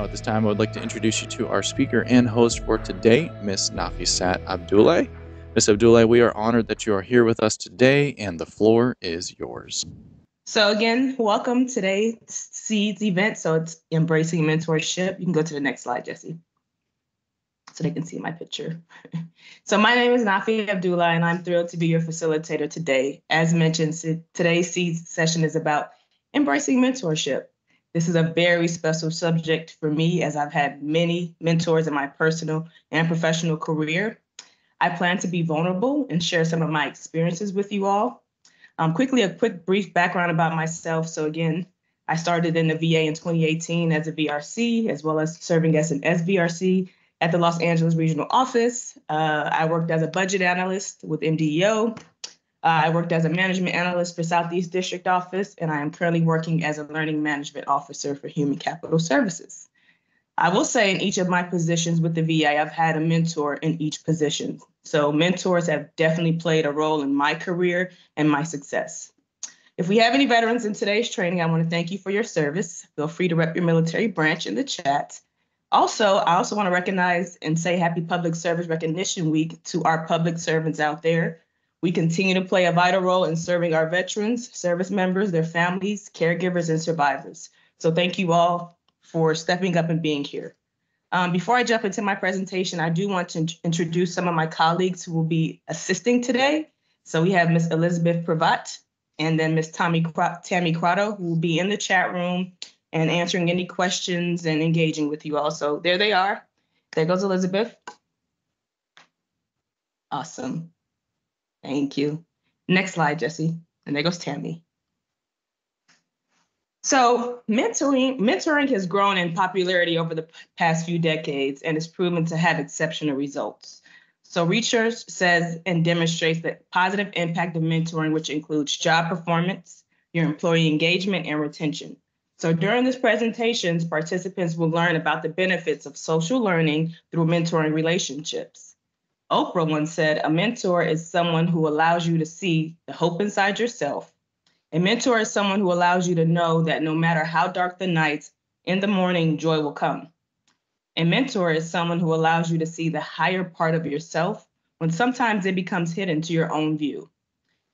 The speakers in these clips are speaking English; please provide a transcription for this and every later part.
Now, at this time, I would like to introduce you to our speaker and host for today, Miss Nafisat Abdulai. Miss Abdulai, we are honored that you are here with us today, and the floor is yours. So again, welcome to today's Seeds event. So it's Embracing Mentorship. You can go to the next slide, Jesse, so they can see my picture. So my name is Nafisat Abdulai, and I'm thrilled to be your facilitator today. As mentioned, today's Seeds session is about embracing mentorship. This is a very special subject for me, as I've had many mentors in my personal and professional career. I plan to be vulnerable and share some of my experiences with you all. Quickly, a quick brief background about myself. So again, I started in the VA in 2018 as a VRC, as well as serving as an SVRC at the Los Angeles Regional Office. I worked as a budget analyst with MDEO. I worked as a management analyst for Southeast District Office, and I am currently working as a learning management officer for Human Capital Services. I will say in each of my positions with the VA, I've had a mentor in each position. So mentors have definitely played a role in my career and my success. If we have any veterans in today's training, I want to thank you for your service. Feel free to rep your military branch in the chat. Also, I also want to recognize and say Happy Public Service Recognition Week to our public servants out there. We continue to play a vital role in serving our veterans, service members, their families, caregivers, and survivors. So thank you all for stepping up and being here. Before I jump into my presentation, I do want to introduce some of my colleagues who will be assisting today. So we have Ms. Elizabeth Pravat and then Ms. Tammy Crotto, who will be in the chat room and answering any questions and engaging with you all. So there they are. There goes Elizabeth. Awesome. Thank you. Next slide, Jesse. And there goes Tammy. So mentoring has grown in popularity over the past few decades and is proven to have exceptional results. So research says and demonstrates the positive impact of mentoring, which includes job performance, your employee engagement, and retention. So during this presentation, participants will learn about the benefits of social learning through mentoring relationships. Oprah once said, "A mentor is someone who allows you to see the hope inside yourself. A mentor is someone who allows you to know that no matter how dark the night, in the morning, joy will come. A mentor is someone who allows you to see the higher part of yourself when sometimes it becomes hidden to your own view."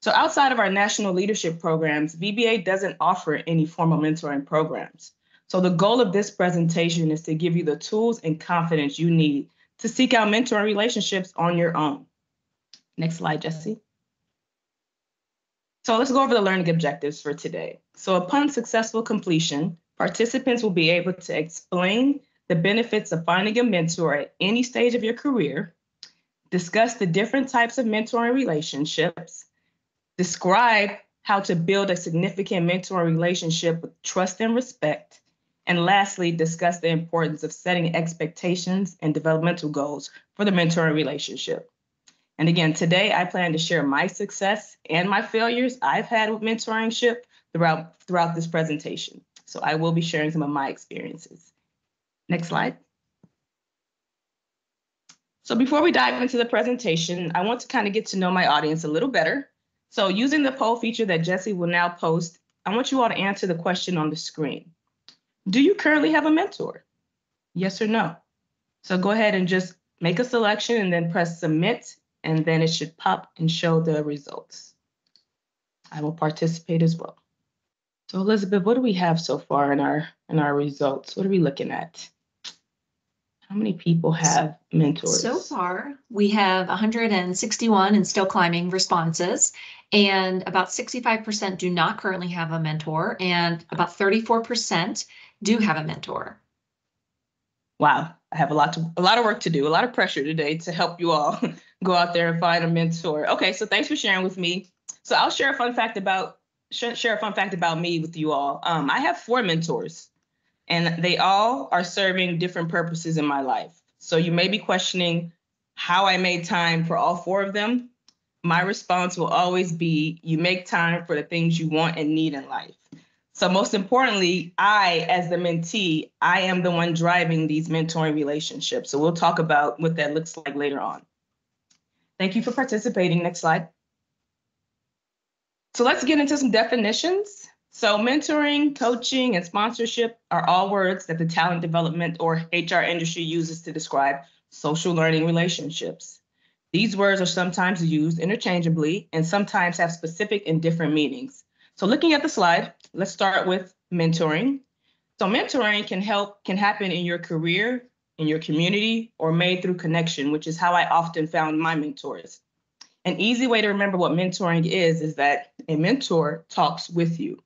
So outside of our national leadership programs, VBA doesn't offer any formal mentoring programs. So the goal of this presentation is to give you the tools and confidence you need to seek out mentoring relationships on your own. Next slide, Jesse. So let's go over the learning objectives for today. So upon successful completion, participants will be able to explain the benefits of finding a mentor at any stage of your career, discuss the different types of mentoring relationships, describe how to build a significant mentoring relationship with trust and respect, and lastly, discuss the importance of setting expectations and developmental goals for the mentoring relationship. And again, today I plan to share my success and my failures I've had with mentorship throughout this presentation. So I will be sharing some of my experiences. Next slide. So before we dive into the presentation, I want to kind of get to know my audience a little better. So using the poll feature that Jesse will now post, I want you all to answer the question on the screen. Do you currently have a mentor? Yes or no? So go ahead and just make a selection and then press submit, and then it should pop and show the results. I will participate as well. So Elizabeth, what do we have so far in our results? What are we looking at? How many people have mentors? So far, we have 161 and still climbing responses, and about 65% do not currently have a mentor, and about 34% do have a mentor. Wow, I have a lot of work to do, a lot of pressure today to help you all go out there and find a mentor. Okay, so thanks for sharing with me. So I'll share a fun fact about me with you all. I have 4 mentors, and they all are serving different purposes in my life. So you may be questioning how I made time for all 4 of them. My response will always be, you make time for the things you want and need in life. So most importantly, I, as the mentee, I am the one driving these mentoring relationships. So we'll talk about what that looks like later on. Thank you for participating. Next slide. So let's get into some definitions. So mentoring, coaching, and sponsorship are all words that the talent development or HR industry uses to describe social learning relationships. These words are sometimes used interchangeably and sometimes have specific and different meanings. So looking at the slide, let's start with mentoring. So mentoring can happen in your career, in your community, or made through connection, which is how I often found my mentors. An easy way to remember what mentoring is that a mentor talks with you.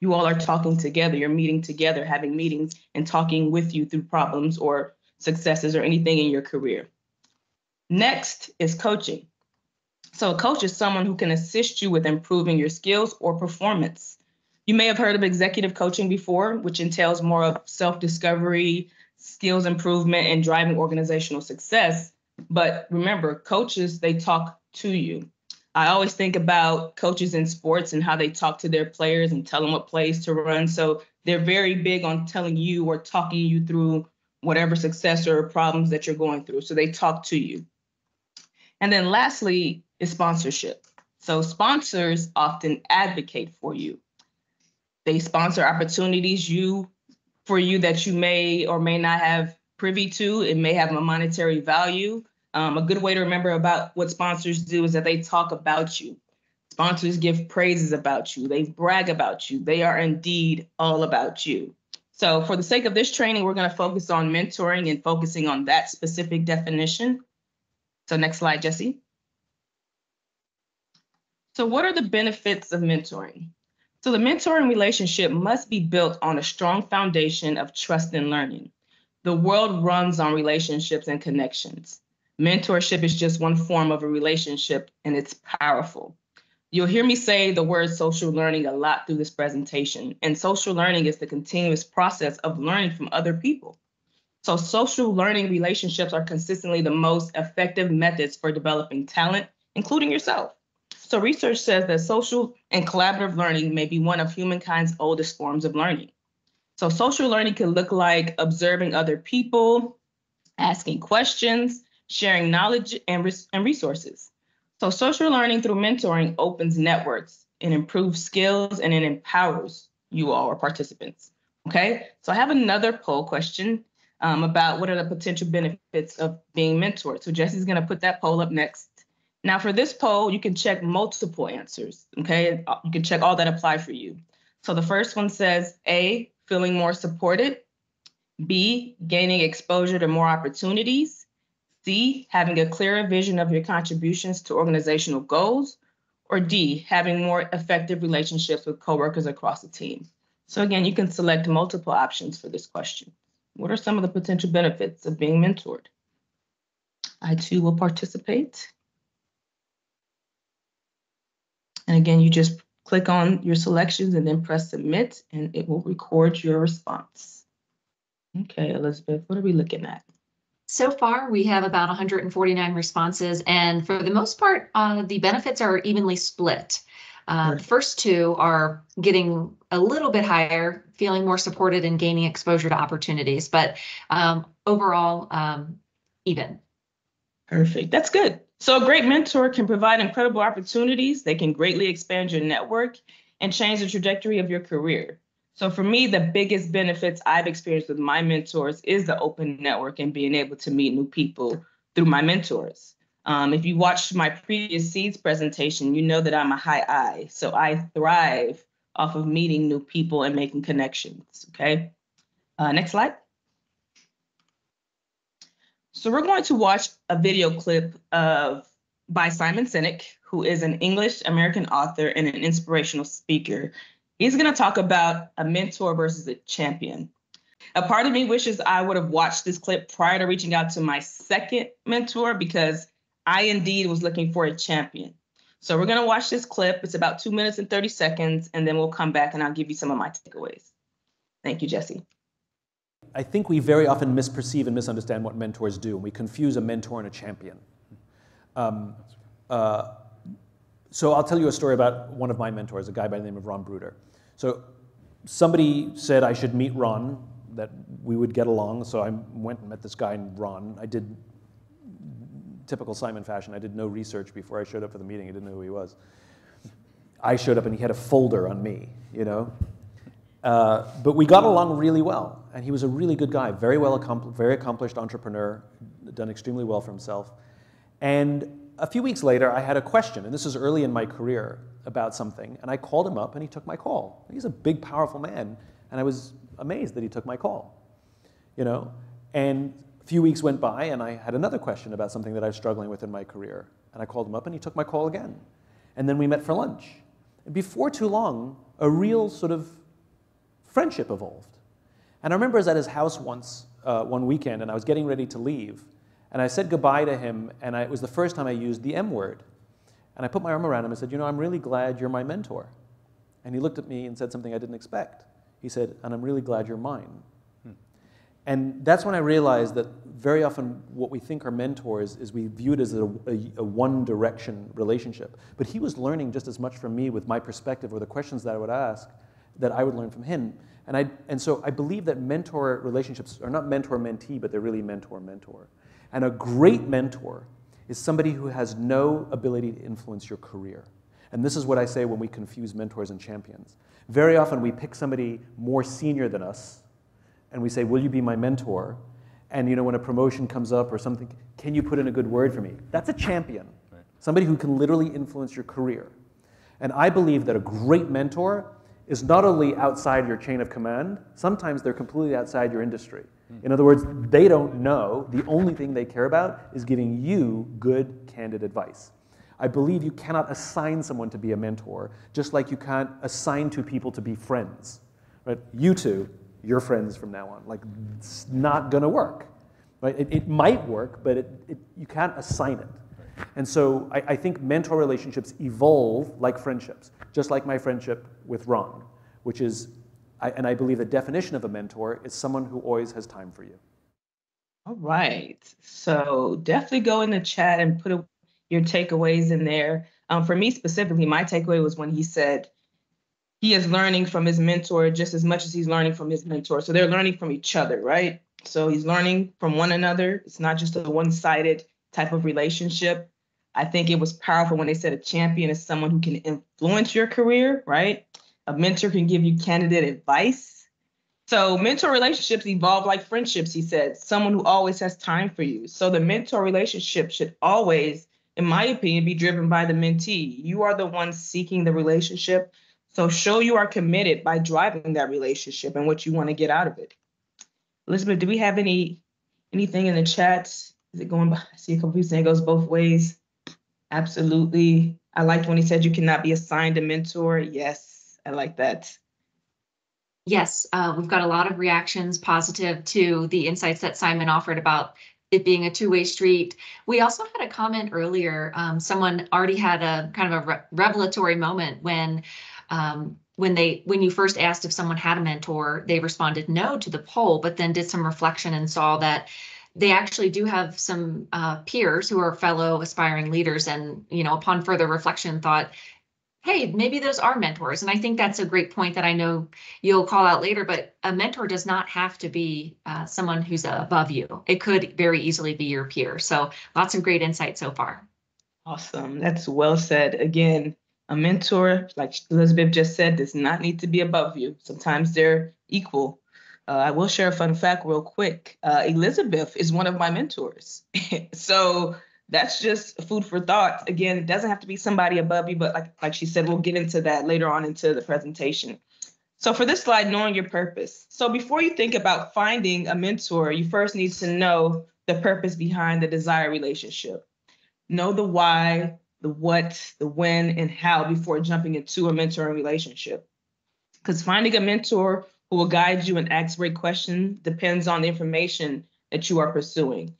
You all are talking together, you're meeting together, having meetings and talking with you through problems or successes or anything in your career. Next is coaching. So a coach is someone who can assist you with improving your skills or performance. You may have heard of executive coaching before, which entails more of self-discovery, skills improvement, and driving organizational success. But remember, coaches, they talk to you. I always think about coaches in sports and how they talk to their players and tell them what plays to run. So they're very big on telling you or talking you through whatever success or problems that you're going through. So they talk to you. And then lastly is sponsorship. So sponsors often advocate for you. They sponsor opportunities for you that you may or may not have privy to. It may have a monetary value. A good way to remember about what sponsors do is that they talk about you. Sponsors give praises about you. They brag about you. They are indeed all about you. So for the sake of this training, we're going to focus on mentoring and focusing on that specific definition. So next slide, Jesse. So what are the benefits of mentoring? So the mentoring relationship must be built on a strong foundation of trust and learning. The world runs on relationships and connections. Mentorship is just one form of a relationship, and it's powerful. You'll hear me say the word social learning a lot through this presentation, and social learning is the continuous process of learning from other people. So social learning relationships are consistently the most effective methods for developing talent, including yourself. So research says that social and collaborative learning may be one of humankind's oldest forms of learning. So social learning can look like observing other people, asking questions, sharing knowledge and resources. So social learning through mentoring opens networks, it improves skills, and it empowers you all, or participants. Okay, so I have another poll question about what are the potential benefits of being mentored. So Jesse's going to put that poll up next. Now for this poll, you can check multiple answers, okay? You can check all that apply for you. So the first one says A, feeling more supported, B, gaining exposure to more opportunities, C, having a clearer vision of your contributions to organizational goals, or D, having more effective relationships with coworkers across the team. So again, you can select multiple options for this question. What are some of the potential benefits of being mentored? I too will participate. And again, you just click on your selections and then press submit, and it will record your response. Okay, Elizabeth, what are we looking at? So far, we have about 149 responses, and for the most part, the benefits are evenly split. The first two are getting a little bit higher, feeling more supported and gaining exposure to opportunities, but overall, even. Perfect. That's good. So a great mentor can provide incredible opportunities. They can greatly expand your network and change the trajectory of your career. So for me, the biggest benefits I've experienced with my mentors is the open network and being able to meet new people through my mentors. If you watched my previous Seeds presentation, you know that I'm a high I. So I thrive off of meeting new people and making connections, okay? Next slide. So we're going to watch a video clip by Simon Sinek, who is an English American author and an inspirational speaker. He's going to talk about a mentor versus a champion. A part of me wishes I would have watched this clip prior to reaching out to my second mentor, because I indeed was looking for a champion. So we're going to watch this clip. It's about 2 minutes and 30 seconds, and then we'll come back and I'll give you some of my takeaways. Thank you, Jesse. I think we very often misperceive and misunderstand what mentors do. We confuse a mentor and a champion. So I'll tell you a story about one of my mentors, a guy by the name of Ron Bruder. So somebody said I should meet Ron, that we would get along, so I went and met this guy named Ron. I did, typical Simon fashion, I did no research before I showed up for the meeting. I didn't know who he was. I showed up and he had a folder on me, you know. But we got along really well, and he was a really good guy, very accomplished entrepreneur, done extremely well for himself. And a few weeks later, I had a question, and this is early in my career, about something, and I called him up, and he took my call. He's a big, powerful man, and I was amazed that he took my call, you know. And a few weeks went by, and I had another question about something that I was struggling with in my career, and I called him up, and he took my call again. And then we met for lunch. And before too long, a real sort of friendship evolved. And I remember I was at his house once, one weekend, and I was getting ready to leave. And I said goodbye to him, and it was the first time I used the M word. And I put my arm around him and said, you know, I'm really glad you're my mentor. And he looked at me and said something I didn't expect. He said, and I'm really glad you're mine. And that's when I realized that very often what we think are mentors is we view it as a one-direction relationship. But he was learning just as much from me with my perspective or the questions that I would ask that I would learn from him. And so I believe that mentor relationships are not mentor-mentee, but they're really mentor-mentor. And a great mentor is somebody who has no ability to influence your career. And this is what I say when we confuse mentors and champions. Very often we pick somebody more senior than us, and we say, will you be my mentor? And you know, when a promotion comes up or something, can you put in a good word for me? That's a champion, right. Somebody who can literally influence your career. And I believe that a great mentor is not only outside your chain of command, sometimes they're completely outside your industry. In other words, they don't know. The only thing they care about is giving you good, candid advice. I believe you cannot assign someone to be a mentor, just like you can't assign two people to be friends. Right? You two, you're friends from now on. Like, it's not going to work. Right? It might work, but you can't assign it. And so I think mentor relationships evolve like friendships, just like my friendship with Ron, which is, and I believe the definition of a mentor is someone who always has time for you. All right. So definitely go in the chat and put your takeaways in there. For me specifically, my takeaway was when he said he is learning from his mentor just as much as he's learning from his mentor. So they're learning from each other, right? So he's learning from one another. It's not just a one-sided type of relationship. I think it was powerful when they said a champion is someone who can influence your career, right? A mentor can give you candidate advice. So mentor relationships evolve like friendships, he said, someone who always has time for you. So the mentor relationship should always, in my opinion, be driven by the mentee. You are the one seeking the relationship. So show you are committed by driving that relationship and what you want to get out of it. Elizabeth, do we have anything in the chat? Is it going by? I see a couple people saying it goes both ways. Absolutely. I liked when he said you cannot be assigned a mentor. Yes, I like that. Yes, we've got a lot of reactions positive to the insights that Simon offered about it being a two-way street. We also had a comment earlier. Someone already had a kind of a revelatory moment when you first asked if someone had a mentor, they responded no to the poll, but then did some reflection and saw that they actually do have some peers who are fellow aspiring leaders, and upon further reflection thought, hey, maybe those are mentors. And I think that's a great point that I know you'll call out later, but a mentor does not have to be someone who's above you. It could very easily be your peer. So lots of great insight so far. Awesome. That's well said. Again, a mentor, like Elizabeth just said, does not need to be above you. Sometimes they're equal. I will share a fun fact real quick. Elizabeth is one of my mentors. So that's just food for thought. Again, it doesn't have to be somebody above you, but like she said, we'll get into that later on into the presentation. So for this slide, knowing your purpose. So before you think about finding a mentor, you first need to know the purpose behind the desired relationship. Know the why, the what, the when, and how before jumping into a mentoring relationship. Because finding a mentor who will guide you and ask great questions depends on the information that you are pursuing.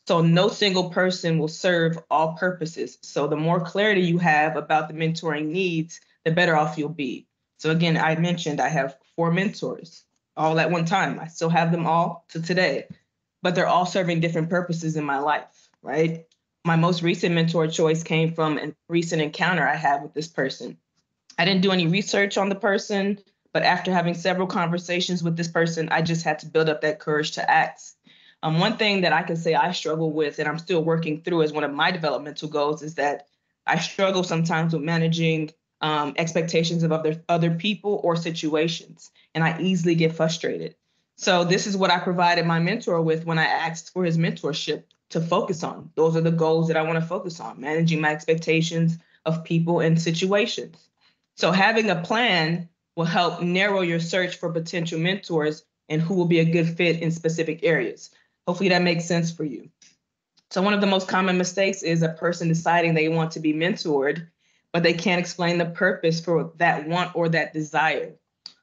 So no single person will serve all purposes. So the more clarity you have about the mentoring needs, the better off you'll be. So again, I mentioned I have 4 mentors all at one time. I still have them all to today, but they're all serving different purposes in my life, right? My most recent mentor choice came from a recent encounter I had with this person. I didn't do any research on the person, but after having several conversations with this person, I just had to build up that courage to act. One thing that I can say I struggle with, and I'm still working through as one of my developmental goals, is that I struggle sometimes with managing expectations of other people or situations, and I easily get frustrated. So this is what I provided my mentor with when I asked for his mentorship to focus on. Those are the goals that I want to focus on, managing my expectations of people and situations. So having a plan will help narrow your search for potential mentors and who will be a good fit in specific areas. Hopefully that makes sense for you. So one of the most common mistakes is a person deciding they want to be mentored, but they can't explain the purpose for that want or that desire.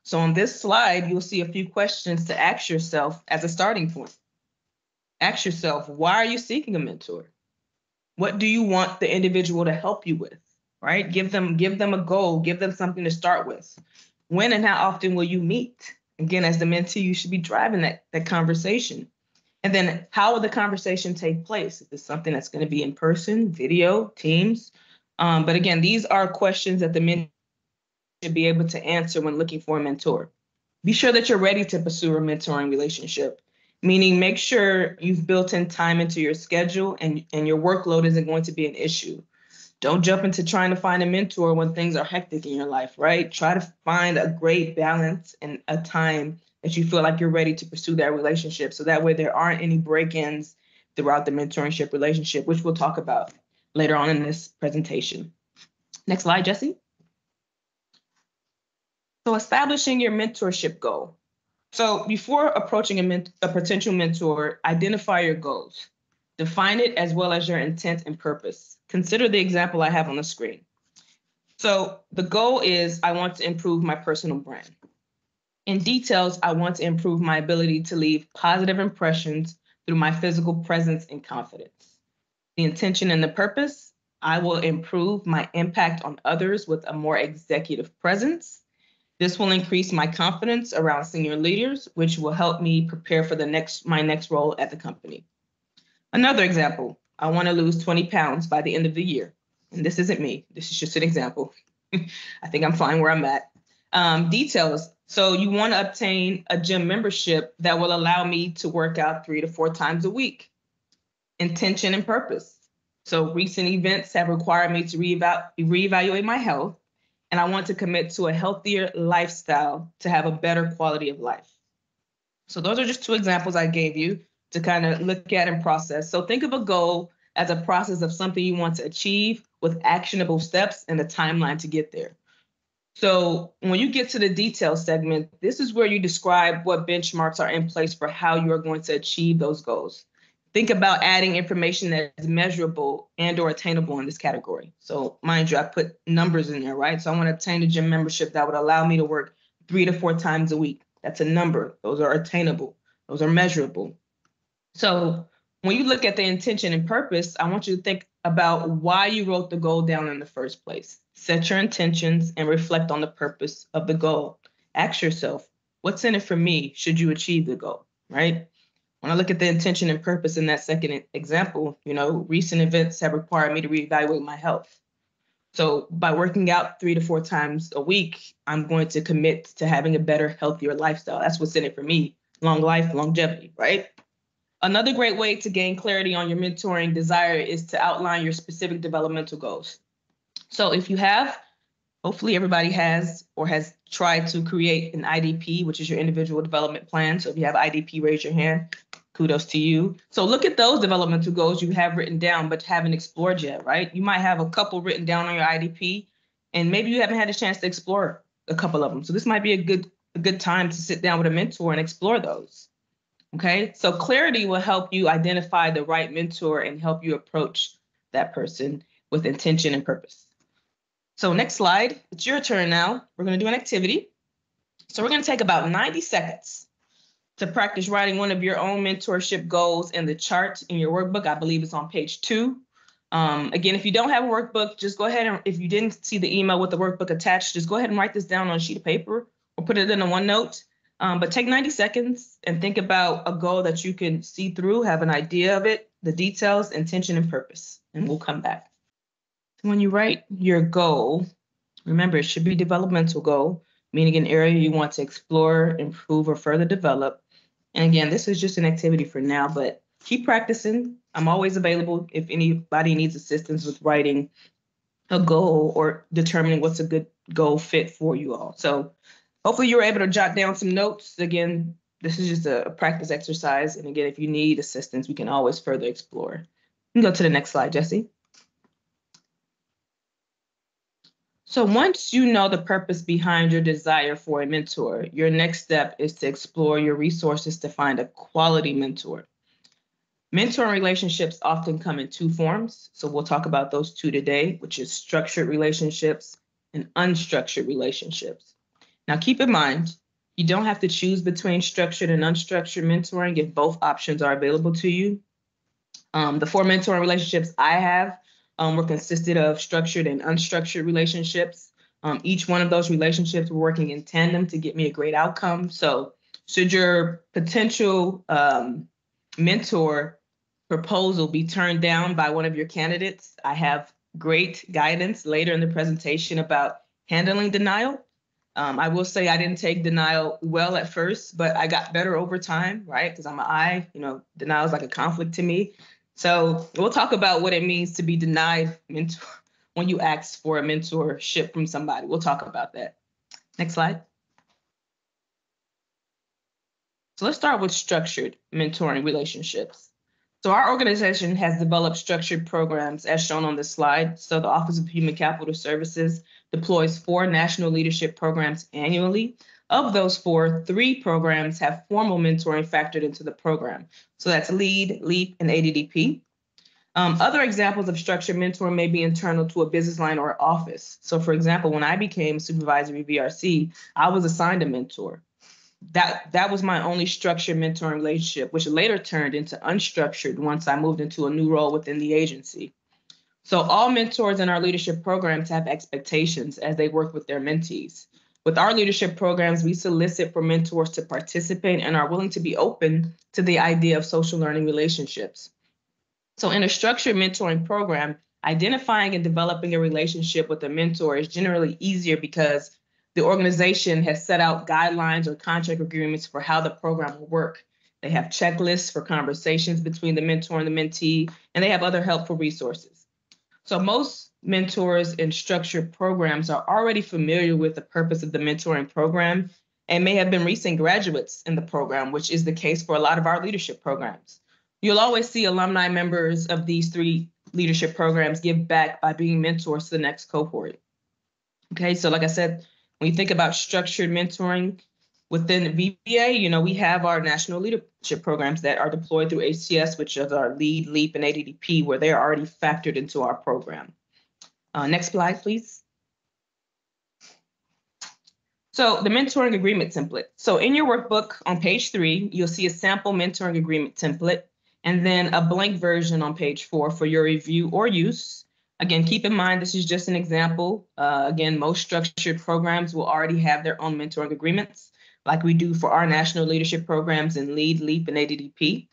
So on this slide, you'll see a few questions to ask yourself as a starting point. Ask yourself, why are you seeking a mentor? What do you want the individual to help you with, right? Give them a goal, give them something to start with. When and how often will you meet? Again, as the mentee, you should be driving that conversation. And then how will the conversation take place? Is this something that's going to be in person, video, Teams? But again, these are questions that the mentee should be able to answer when looking for a mentor. Be sure that you're ready to pursue a mentoring relationship, meaning make sure you've built in time into your schedule and your workload isn't going to be an issue. Don't jump into trying to find a mentor when things are hectic in your life, right? Try to find a great balance and a time that you feel like you're ready to pursue that relationship. So that way there aren't any break-ins throughout the mentorship relationship, which we'll talk about later on in this presentation. Next slide, Jesse. So establishing your mentorship goal. So before approaching a potential mentor, identify your goals. Define it as well as your intent and purpose. Consider the example I have on the screen. So the goal is I want to improve my personal brand. In details, I want to improve my ability to leave positive impressions through my physical presence and confidence. The intention and the purpose, I will improve my impact on others with a more executive presence. This will increase my confidence around senior leaders, which will help me prepare for my next role at the company. Another example, I want to lose 20 pounds by the end of the year. And this isn't me, this is just an example. I think I'm fine where I'm at. Details, so you want to obtain a gym membership that will allow me to work out 3 to 4 times a week. Intention and purpose. So recent events have required me to reevaluate my health, and I want to commit to a healthier lifestyle to have a better quality of life. So those are just 2 examples I gave you to kind of look at and process. So think of a goal as a process of something you want to achieve with actionable steps and a timeline to get there. So when you get to the detail segment, this is where you describe what benchmarks are in place for how you are going to achieve those goals. Think about adding information that is measurable and or attainable in this category. So mind you, I put numbers in there, right? So I want to obtain a gym membership that would allow me to work 3 to 4 times a week. That's a number. Those are attainable. Those are measurable. So when you look at the intention and purpose, I want you to think about why you wrote the goal down in the first place. Set your intentions and reflect on the purpose of the goal. Ask yourself, what's in it for me should you achieve the goal, right? When I look at the intention and purpose in that second example, recent events have required me to reevaluate my health. So by working out 3 to 4 times a week, I'm going to commit to having a better, healthier lifestyle. That's what's in it for me. Long life, longevity, right? Another great way to gain clarity on your mentoring desire is to outline your specific developmental goals. So if you have, hopefully everybody has or has tried to create an IDP, which is your individual development plan. So if you have IDP, raise your hand. Kudos to you. So look at those developmental goals you have written down, but haven't explored yet, right? You might have a couple written down on your IDP, and maybe you haven't had a chance to explore a couple of them. So this might be a good time to sit down with a mentor and explore those. Okay, so clarity will help you identify the right mentor and help you approach that person with intention and purpose. So next slide, it's your turn now. We're going to do an activity. So we're going to take about 90 seconds to practice writing one of your own mentorship goals in the chart in your workbook. I believe it's on page 2. Again, if you don't have a workbook, just go ahead and if you didn't see the email with the workbook attached, just go ahead and write this down on a sheet of paper or put it in a OneNote. But take 90 seconds and think about a goal that you can see through, have an idea of it, the details, intention, and purpose, and we'll come back. When you write your goal, remember it should be a developmental goal, meaning an area you want to explore, improve, or further develop. And again, this is just an activity for now, but keep practicing. I'm always available if anybody needs assistance with writing a goal or determining what's a good goal fit for you all. So hopefully you were able to jot down some notes. Again, this is just a practice exercise. And again, if you need assistance, we can always further explore. You can go to the next slide, Jesse. So once you know the purpose behind your desire for a mentor, your next step is to explore your resources to find a quality mentor. Mentoring relationships often come in two forms. So we'll talk about those two today, which is structured relationships and unstructured relationships. Now, keep in mind, you don't have to choose between structured and unstructured mentoring if both options are available to you. The 4 mentoring relationships I have were consisted of structured and unstructured relationships. Each one of those relationships were working in tandem to get me a great outcome. So should your potential mentor proposal be turned down by one of your candidates, I have great guidance later in the presentation about handling denial. I will say I didn't take denial well at first, but I got better over time, right? Because I'm an I, denial is like a conflict to me. So we'll talk about what it means to be denied mentor when you ask for a mentorship from somebody. We'll talk about that. Next slide. So let's start with structured mentoring relationships. So our organization has developed structured programs as shown on this slide. So the Office of Human Capital Services deploys 4 national leadership programs annually. Of those 4, 3 programs have formal mentoring factored into the program. So that's LEAD, LEAP, and ADDP. Other examples of structured mentoring may be internal to a business line or office. So for example, when I became supervisory VRC, I was assigned a mentor. That was my only structured mentoring relationship, which later turned into unstructured once I moved into a new role within the agency. So all mentors in our leadership programs have expectations as they work with their mentees. With our leadership programs, we solicit for mentors to participate and are willing to be open to the idea of social learning relationships. So in a structured mentoring program, identifying and developing a relationship with a mentor is generally easier because the organization has set out guidelines or contract agreements for how the program will work. They have checklists for conversations between the mentor and the mentee, and they have other helpful resources. So most mentors in structured programs are already familiar with the purpose of the mentoring program and may have been recent graduates in the program, which is the case for a lot of our leadership programs. You'll always see alumni members of these 3 leadership programs give back by being mentors to the next cohort. Okay, so like I said, when you think about structured mentoring within the VBA, we have our national leadership programs that are deployed through HCS, which is our LEAD, LEAP, and ADDP, where they're already factored into our program. Next slide, please. So the mentoring agreement template. So in your workbook on page 3, you'll see a sample mentoring agreement template, and then a blank version on page 4 for your review or use. Again, keep in mind, this is just an example. Again, most structured programs will already have their own mentoring agreements, like we do for our national leadership programs in LEAD, LEAP, and ADDP.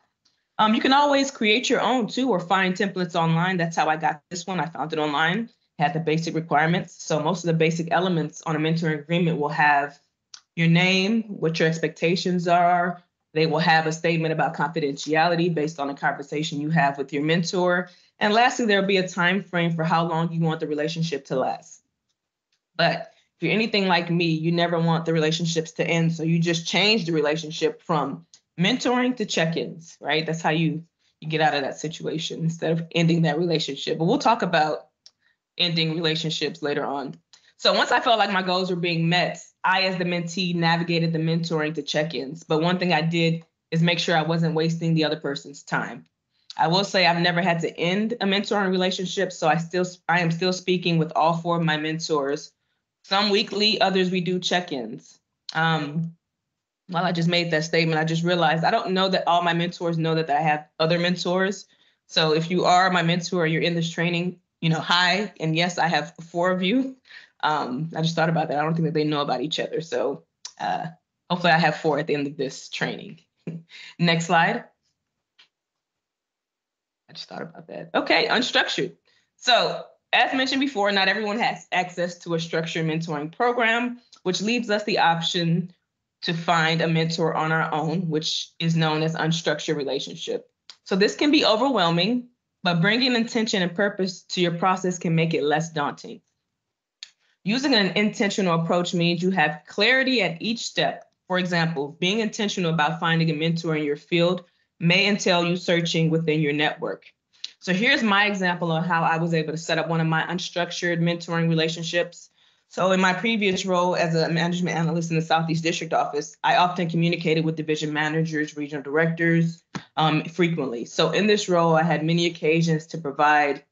You can always create your own too, or find templates online. That's how I got this one. I found it online, had the basic requirements. So most of the basic elements on a mentoring agreement will have your name, what your expectations are. They will have a statement about confidentiality based on a conversation you have with your mentor. And lastly, there'll be a time frame for how long you want the relationship to last. But if you're anything like me, you never want the relationships to end. So you just change the relationship from mentoring to check-ins, right? That's how you get out of that situation instead of ending that relationship. But we'll talk about ending relationships later on. So once I felt like my goals were being met, I, as the mentee, navigated the mentoring to check-ins. But one thing I did is make sure I wasn't wasting the other person's time. I will say I've never had to end a mentoring relationship, so I am still speaking with all 4 of my mentors. Some weekly, others we do check-ins. While I just made that statement, I just realized I don't know that all my mentors know that I have other mentors. So if you are my mentor, you're in this training, hi, and yes, I have 4 of you. I just thought about that. I don't think that they know about each other. So hopefully I have 4 at the end of this training. Next slide. I just thought about that. Okay, unstructured. So as mentioned before, not everyone has access to a structured mentoring program, which leaves us the option to find a mentor on our own, which is known as unstructured relationship. So this can be overwhelming. but bringing intention and purpose to your process can make it less daunting. Using an intentional approach means you have clarity at each step. For example, being intentional about finding a mentor in your field may entail you searching within your network. So here's my example of how I was able to set up one of my unstructured mentoring relationships. So in my previous role as a management analyst in the Southeast District Office, I often communicated with division managers, regional directors frequently. So in this role, I had many occasions to provide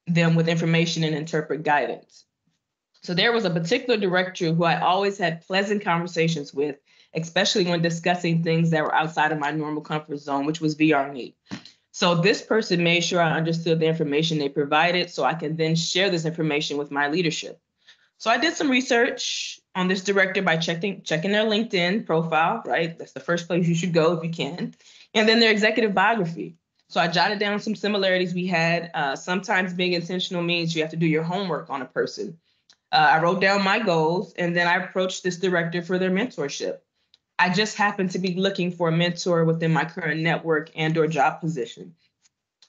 them with information and interpret guidance. So there was a particular director who I always had pleasant conversations with, especially when discussing things that were outside of my normal comfort zone, which was VR&E. So this person made sure I understood the information they provided so I can then share this information with my leadership. So I did some research on this director by checking their LinkedIn profile, right? That's the first place you should go if you can. And then their executive biography. So I jotted down some similarities we had. Sometimes being intentional means you have to do your homework on a person. I wrote down my goals, and then I approached this director for their mentorship. I just happened to be looking for a mentor within my current network and/or job position.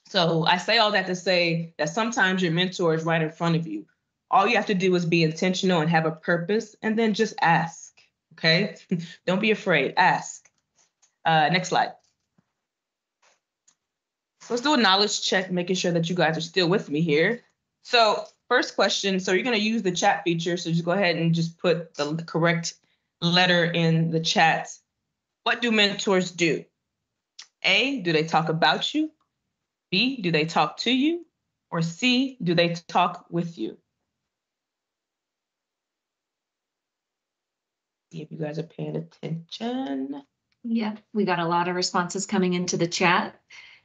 So I say all that to say that sometimes your mentor is right in front of you. All you have to do is be intentional and have a purpose, and then just ask, okay? Don't be afraid, ask. Next slide. So let's do a knowledge check, making sure that you guys are still with me here. So first question, so you're going to use the chat feature, so just go ahead and just put the correct letter in the chat. What do mentors do? A, do they talk about you? B, do they talk to you? Or C, do they talk with you? See if you guys are paying attention. Yeah, we got a lot of responses coming into the chat.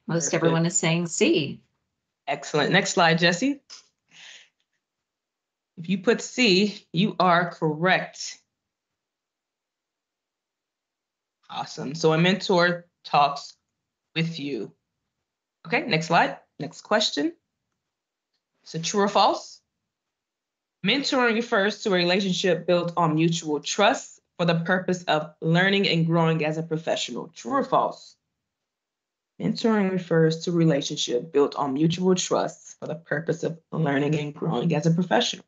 Most Perfect. everyone is saying C. Excellent. Next slide, Jesse. If you put C, you are correct. Awesome. So a mentor talks with you. Okay, next slide. Next question. So true or false? Mentoring refers to a relationship built on mutual trust for the purpose of learning and growing as a professional. True or false? Mentoring refers to a relationship built on mutual trust for the purpose of learning and growing as a professional.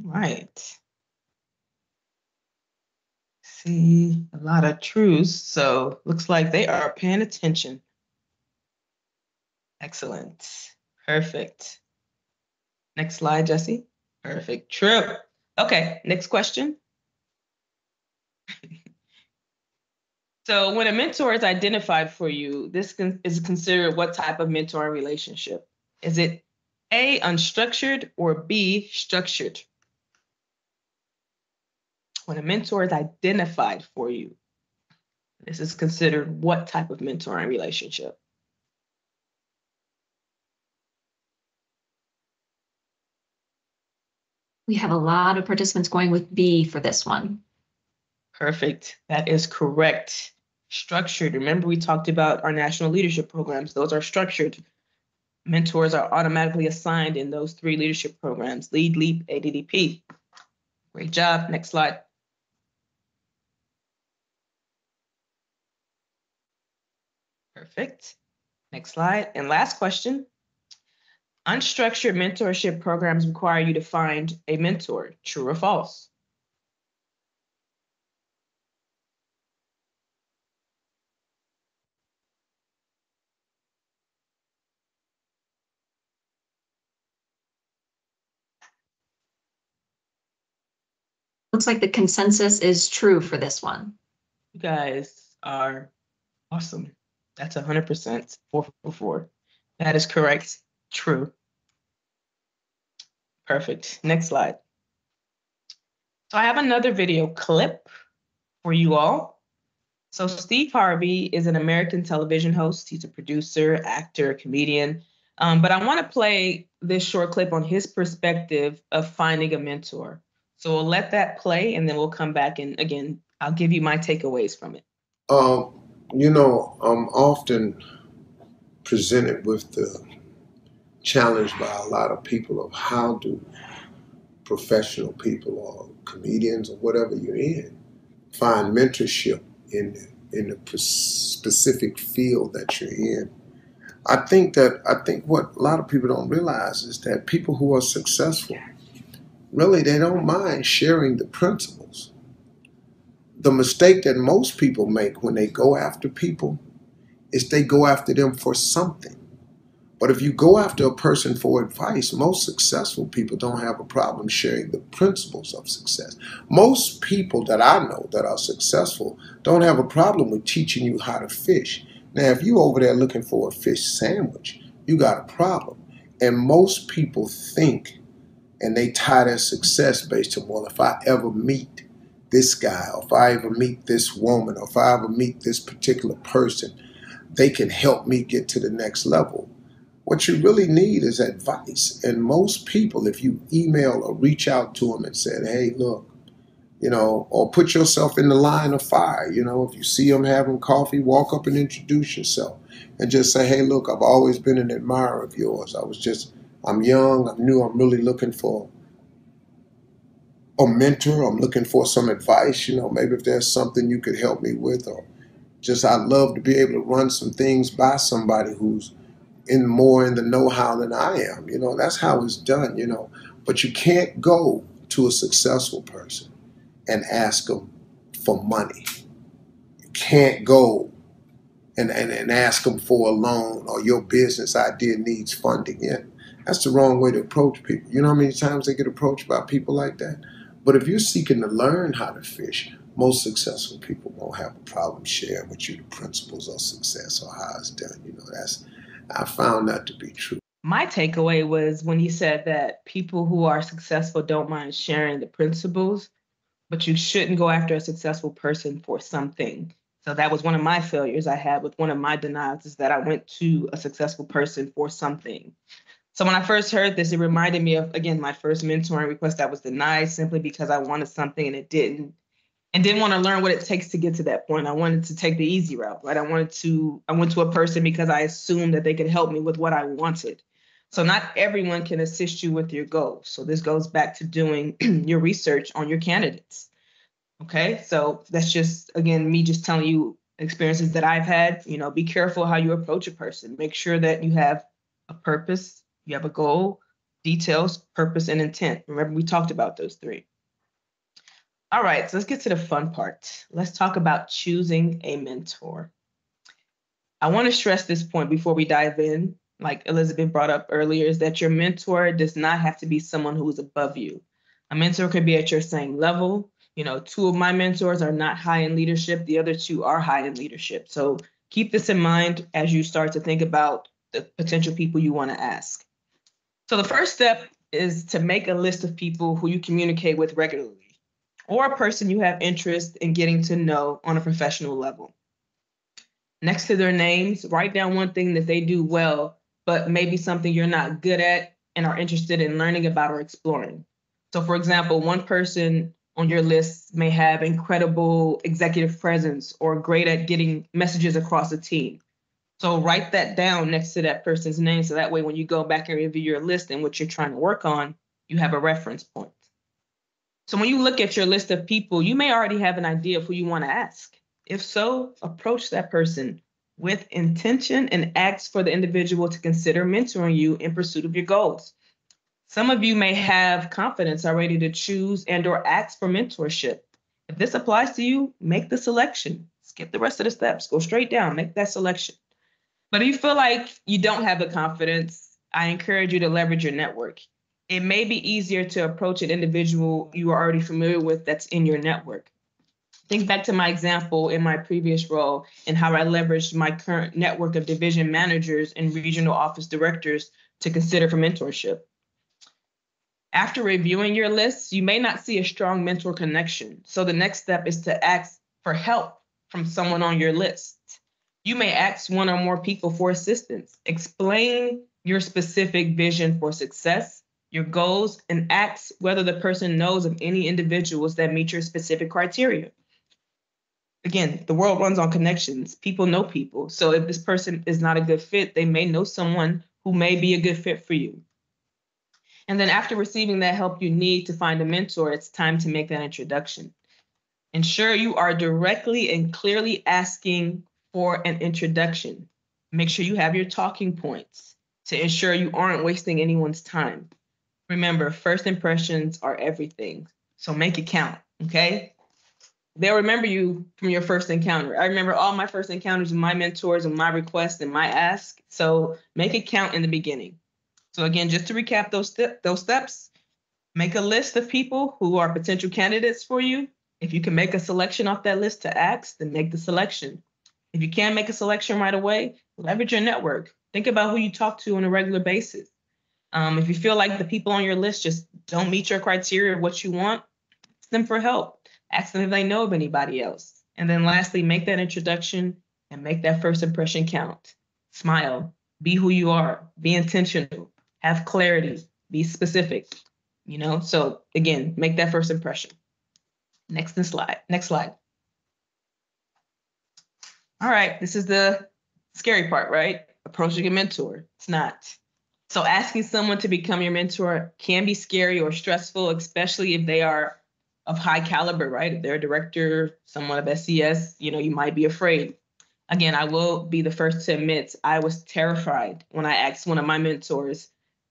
Right. See a lot of truths, so looks like they are paying attention. Excellent. Perfect. Next slide, Jesse. Perfect. True. Okay, next question. So when a mentor is identified for you, this is considered what type of mentoring relationship? Is it A, unstructured, or B, structured? When a mentor is identified for you, this is considered what type of mentoring relationship? We have a lot of participants going with B for this one. Perfect. That is correct. Structured. Remember, we talked about our national leadership programs. Those are structured. Mentors are automatically assigned in those 3 leadership programs: LEAD, LEAP, ADDP. Great job. Next slide. Perfect. Next slide. And last question. Unstructured mentorship programs require you to find a mentor. True or false? Looks like the consensus is true for this one. You guys are awesome. That's 100%. 4 for 4. That is correct. True. Perfect. Next slide. So I have another video clip for you all. So Steve Harvey is an American television host. He's a producer, actor, comedian. But I want to play this short clip on his perspective of finding a mentor. So we'll let that play, and then we'll come back, and again, I'll give you my takeaways from it. I'm often presented with the challenge by a lot of people of how do professional people or comedians or whatever you're in find mentorship in the specific field that you're in. I think what a lot of people don't realize is that people who are successful, really, they don't mind sharing the principles. The mistake that most people make when they go after people is they go after them for something. But if you go after a person for advice, most successful people don't have a problem sharing the principles of success. Most people that I know that are successful don't have a problem with teaching you how to fish. Now, if you're over there looking for a fish sandwich, you got a problem. And most people think and they tie their success based on, well, if I ever meet this guy, or if I ever meet this woman, or if I ever meet this particular person, they can help me get to the next level. What you really need is advice. And most people, if you email or reach out to them and said, hey, look, or put yourself in the line of fire, if you see them having coffee, walk up and introduce yourself and just say, hey, look, I've always been an admirer of yours. I'm young, I'm new, I'm really looking for a mentor. I'm looking for some advice, maybe if there's something you could help me with, or just I'd love to be able to run some things by somebody who's more in the know-how than I am. That's how it's done, But you can't go to a successful person and ask them for money. You can't go and ask them for a loan, or your business idea needs funding. Yeah, that's the wrong way to approach people. You know how many times they get approached by people like that? But if you're seeking to learn how to fish, most successful people won't have a problem sharing with you the principles of success or how it's done. I found that to be true. My takeaway was when you said that people who are successful don't mind sharing the principles, but you shouldn't go after a successful person for something. So that was one of my failures I had with one of my denials, is that I went to a successful person for something. So when I first heard this, it reminded me of, again, my first mentoring request that was denied simply because I wanted something and it didn't. And didn't want to learn what it takes to get to that point. I wanted to take the easy route, right? I went to a person because I assumed that they could help me with what I wanted. So not everyone can assist you with your goals. So this goes back to doing your research on your candidates. Okay, so that's just, again, me just telling you experiences that I've had. Be careful how you approach a person. Make sure that you have a purpose, you have a goal, details, purpose, and intent. Remember, we talked about those three. All right, so let's get to the fun part. Let's talk about choosing a mentor. I want to stress this point before we dive in, like Elizabeth brought up earlier, is that your mentor does not have to be someone who is above you. A mentor could be at your same level. Two of my mentors are not high in leadership. The other two are high in leadership. So keep this in mind as you start to think about the potential people you want to ask. So the first step is to make a list of people who you communicate with regularly, or a person you have interest in getting to know on a professional level. Next to their names, write down one thing that they do well, but maybe something you're not good at and are interested in learning about or exploring. So for example, one person on your list may have incredible executive presence or great at getting messages across a team. So write that down next to that person's name, so that way when you go back and review your list and what you're trying to work on, you have a reference point. So when you look at your list of people, you may already have an idea of who you want to ask. If so, approach that person with intention and ask for the individual to consider mentoring you in pursuit of your goals. Some of you may have confidence already to choose and or ask for mentorship. If this applies to you, make the selection. Skip the rest of the steps. Go straight down. Make that selection. But if you feel like you don't have the confidence, I encourage you to leverage your network. It may be easier to approach an individual you are already familiar with that's in your network. Think back to my example in my previous role and how I leveraged my current network of division managers and regional office directors to consider for mentorship. After reviewing your list, you may not see a strong mentor connection. So the next step is to ask for help from someone on your list. You may ask one or more people for assistance. Explain your specific vision for success, your goals, and ask whether the person knows of any individuals that meet your specific criteria. Again, the world runs on connections. People know people. So if this person is not a good fit, they may know someone who may be a good fit for you. And then after receiving that help you need to find a mentor, it's time to make that introduction. Ensure you are directly and clearly asking for an introduction. Make sure you have your talking points to ensure you aren't wasting anyone's time. Remember, first impressions are everything. So make it count, okay? They'll remember you from your first encounter. I remember all my first encounters with my mentors and my requests and my ask. So make it count in the beginning. So again, just to recap those steps, make a list of people who are potential candidates for you. If you can make a selection off that list to ask, then make the selection. If you can't make a selection right away, leverage your network. Think about who you talk to on a regular basis. If you feel like the people on your list just don't meet your criteria of what you want, ask them for help. Ask them if they know of anybody else. And then lastly, make that introduction and make that first impression count. Smile, be who you are, be intentional, have clarity, be specific, So again, make that first impression. Next slide. All right, this is the scary part, right? Approaching a mentor. It's not. So asking someone to become your mentor can be scary or stressful, especially if they are of high caliber, right? If they're a director, someone of SES, you might be afraid. Again, I will be the first to admit I was terrified when I asked one of my mentors,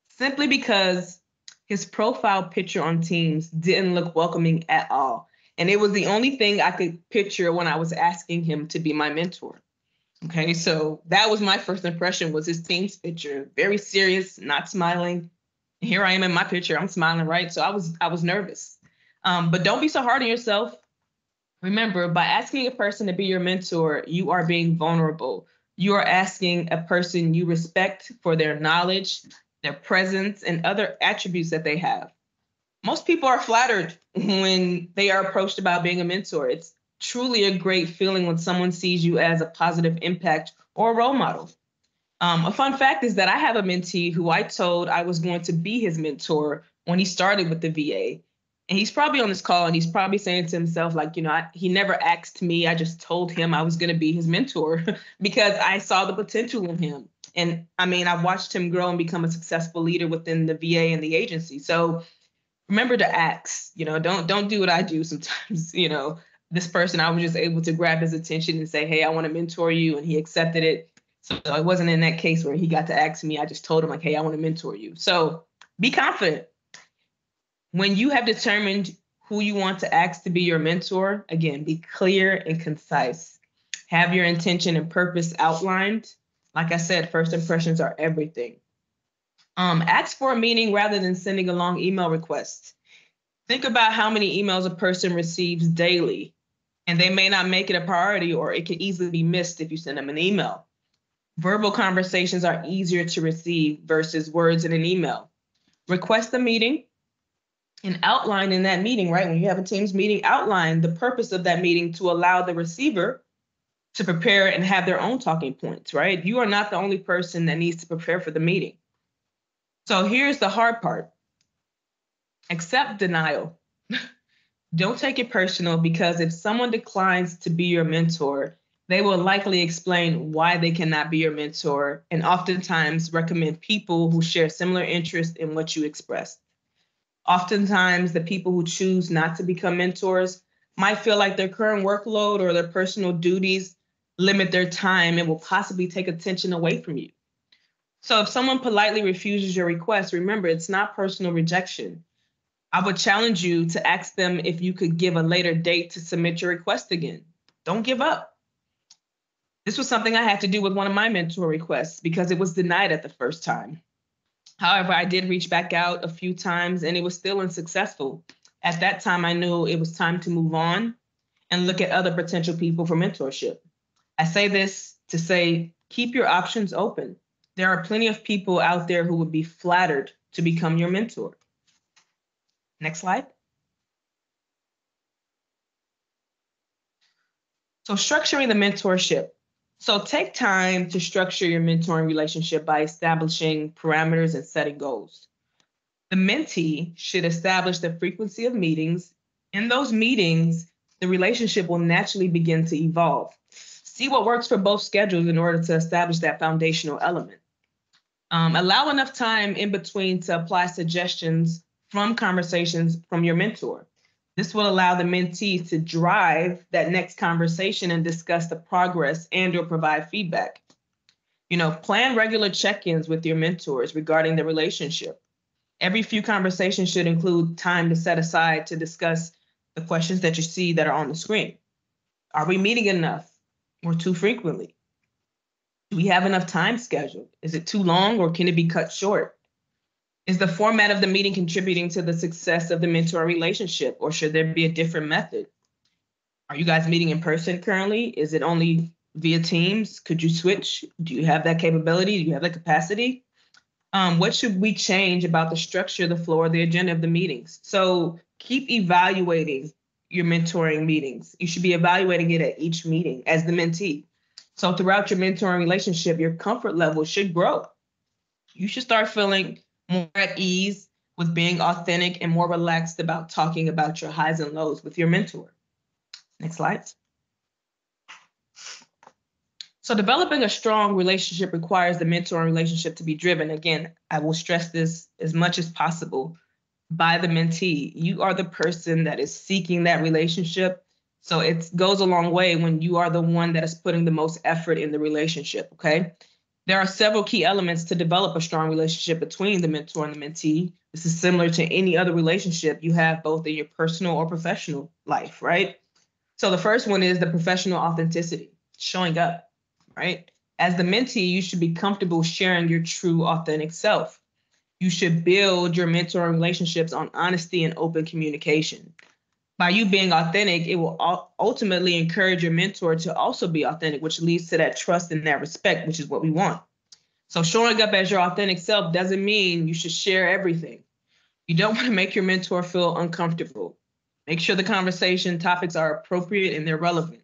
simply because his profile picture on Teams didn't look welcoming at all. And it was the only thing I could picture when I was asking him to be my mentor. Okay, so that was my first impression, was his Teams picture, very serious, not smiling. Here I am in my picture, I'm smiling, right? So I was nervous. But don't be so hard on yourself. Remember, by asking a person to be your mentor, you are being vulnerable. You are asking a person you respect for their knowledge, their presence, and other attributes that they have. Most people are flattered when they are approached about being a mentor. It's truly a great feeling when someone sees you as a positive impact or a role model. A fun fact is that I have a mentee who I told I was going to be his mentor when he started with the VA. And he's probably on this call and he's probably saying to himself, like, he never asked me. I just told him I was going to be his mentor because I saw the potential in him. And I mean, I watched him grow and become a successful leader within the VA and the agency. So remember to ask, don't do what I do sometimes. This person, I was just able to grab his attention and say, hey, I want to mentor you. And he accepted it. So it wasn't in that case where he got to ask me. I just told him, like, hey, I want to mentor you. So be confident. When you have determined who you want to ask to be your mentor, again, be clear and concise. Have your intention and purpose outlined. Like I said, first impressions are everything. Ask for a meeting rather than sending a long email request. Think about how many emails a person receives daily, and they may not make it a priority, or it can easily be missed if you send them an email. Verbal conversations are easier to receive versus words in an email. Request a meeting and outline in that meeting, right? When you have a Teams meeting, outline the purpose of that meeting to allow the receiver to prepare and have their own talking points, right? You are not the only person that needs to prepare for the meeting. So here's the hard part. Accept denial. Don't take it personal, because if someone declines to be your mentor, they will likely explain why they cannot be your mentor, and oftentimes recommend people who share similar interests in what you expressed. Oftentimes, the people who choose not to become mentors might feel like their current workload or their personal duties limit their time and will possibly take attention away from you. So if someone politely refuses your request, remember, it's not personal rejection. I would challenge you to ask them if you could give a later date to submit your request again. Don't give up. This was something I had to do with one of my mentor requests because it was denied at the first time. However, I did reach back out a few times and it was still unsuccessful. At that time, I knew it was time to move on and look at other potential people for mentorship. I say this to say, keep your options open. There are plenty of people out there who would be flattered to become your mentor. Next slide. So structuring the mentorship. So take time to structure your mentoring relationship by establishing parameters and setting goals. The mentee should establish the frequency of meetings. In those meetings, the relationship will naturally begin to evolve. See what works for both schedules in order to establish that foundational element. Allow enough time in between to apply suggestions from conversations from your mentor. This will allow the mentee to drive that next conversation and discuss the progress and or provide feedback. Plan regular check-ins with your mentors regarding the relationship. Every few conversations should include time to set aside to discuss the questions that you see that are on the screen. Are we meeting enough or too frequently? Do we have enough time scheduled? Is it too long or can it be cut short? Is the format of the meeting contributing to the success of the mentor relationship, or should there be a different method? Are you guys meeting in person currently? Is it only via Teams? Could you switch? Do you have that capability? Do you have that capacity? What should we change about the structure, the flow, or the agenda of the meetings? So keep evaluating your mentoring meetings. You should be evaluating it at each meeting as the mentee. So throughout your mentoring relationship, your comfort level should grow. You should start feeling more at ease with being authentic and more relaxed about talking about your highs and lows with your mentor. Next slide. So developing a strong relationship requires the mentoring relationship to be driven. Again, I will stress this as much as possible by the mentee. You are the person that is seeking that relationship. So it goes a long way when you are the one that is putting the most effort in the relationship, okay? There are several key elements to develop a strong relationship between the mentor and the mentee. This is similar to any other relationship you have both in your personal or professional life, right? So the first one is the professional authenticity, showing up, right? As the mentee, you should be comfortable sharing your true authentic self. You should build your mentoring relationships on honesty and open communication. By you being authentic, it will ultimately encourage your mentor to also be authentic, which leads to that trust and that respect, which is what we want. So showing up as your authentic self doesn't mean you should share everything. You don't want to make your mentor feel uncomfortable. Make sure the conversation topics are appropriate and they're relevant.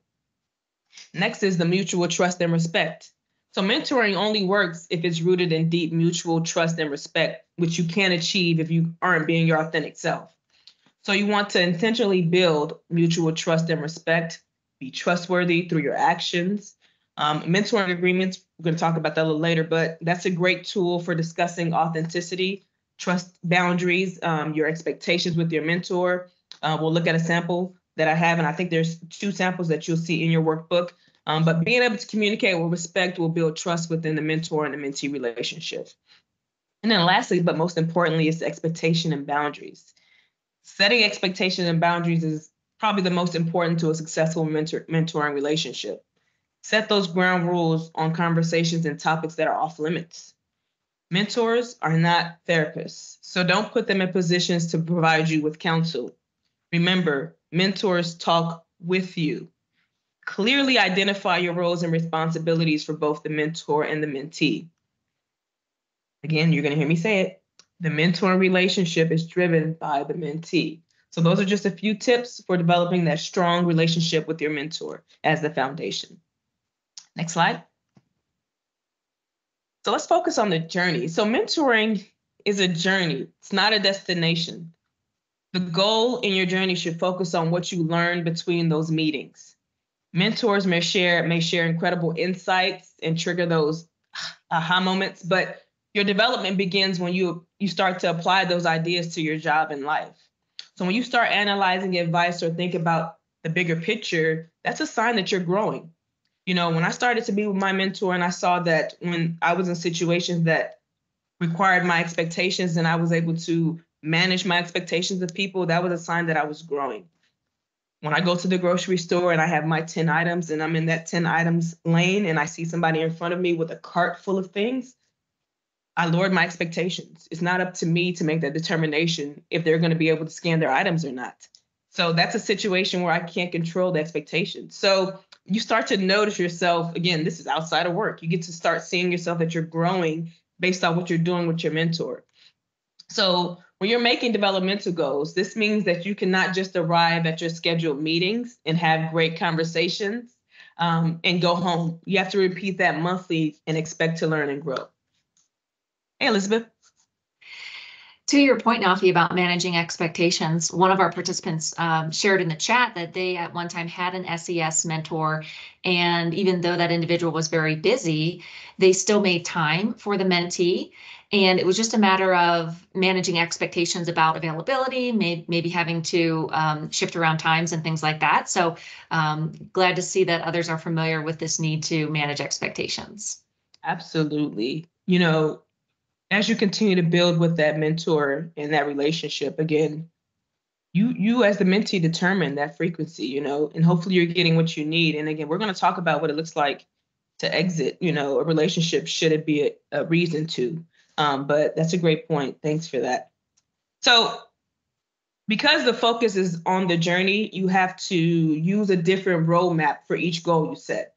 Next is the mutual trust and respect. So mentoring only works if it's rooted in deep mutual trust and respect, which you can't achieve if you aren't being your authentic self. So you want to intentionally build mutual trust and respect, be trustworthy through your actions. Mentoring agreements, we're going to talk about that a little later, but that's a great tool for discussing authenticity, trust boundaries, your expectations with your mentor. We'll look at a sample that I have, and I think there's 2 samples that you'll see in your workbook. But being able to communicate with respect will build trust within the mentor and the mentee relationship. And then lastly, but most importantly, is expectation and boundaries. Setting expectations and boundaries is probably the most important to a successful mentoring relationship. Set those ground rules on conversations and topics that are off limits. Mentors are not therapists, so don't put them in positions to provide you with counsel. Remember, mentors talk with you. Clearly identify your roles and responsibilities for both the mentor and the mentee. Again, you're going to hear me say it. The mentor relationship is driven by the mentee. So those are just a few tips for developing that strong relationship with your mentor as the foundation. Next slide. So let's focus on the journey. So mentoring is a journey. It's not a destination. The goal in your journey should focus on what you learn between those meetings. Mentors may share incredible insights and trigger those aha moments, but your development begins when you start to apply those ideas to your job and life. So when you start analyzing advice or think about the bigger picture, that's a sign that you're growing. When I started to be with my mentor and I saw that when I was in situations that required my expectations and I was able to manage my expectations of people, that was a sign that I was growing. When I go to the grocery store and I have my 10 items and I'm in that 10 items lane and I see somebody in front of me with a cart full of things, I lowered my expectations. It's not up to me to make that determination if they're going to be able to scan their items or not. So that's a situation where I can't control the expectations. So you start to notice yourself, again, this is outside of work. You get to start seeing yourself that you're growing based on what you're doing with your mentor. So when you're making developmental goals, this means that you cannot just arrive at your scheduled meetings and have great conversations and go home. You have to repeat that monthly and expect to learn and grow. Hey, Elizabeth. To your point, Nafi, about managing expectations, one of our participants shared in the chat that they at one time had an SES mentor, and even though that individual was very busy, they still made time for the mentee. And it was just a matter of managing expectations about availability, maybe having to shift around times and things like that. So glad to see that others are familiar with this need to manage expectations. Absolutely. As you continue to build with that mentor and that relationship, again, you as the mentee determine that frequency, and hopefully you're getting what you need. And again, we're going to talk about what it looks like to exit, a relationship should it be a reason to. But that's a great point. Thanks for that. So because the focus is on the journey, you have to use a different roadmap for each goal you set.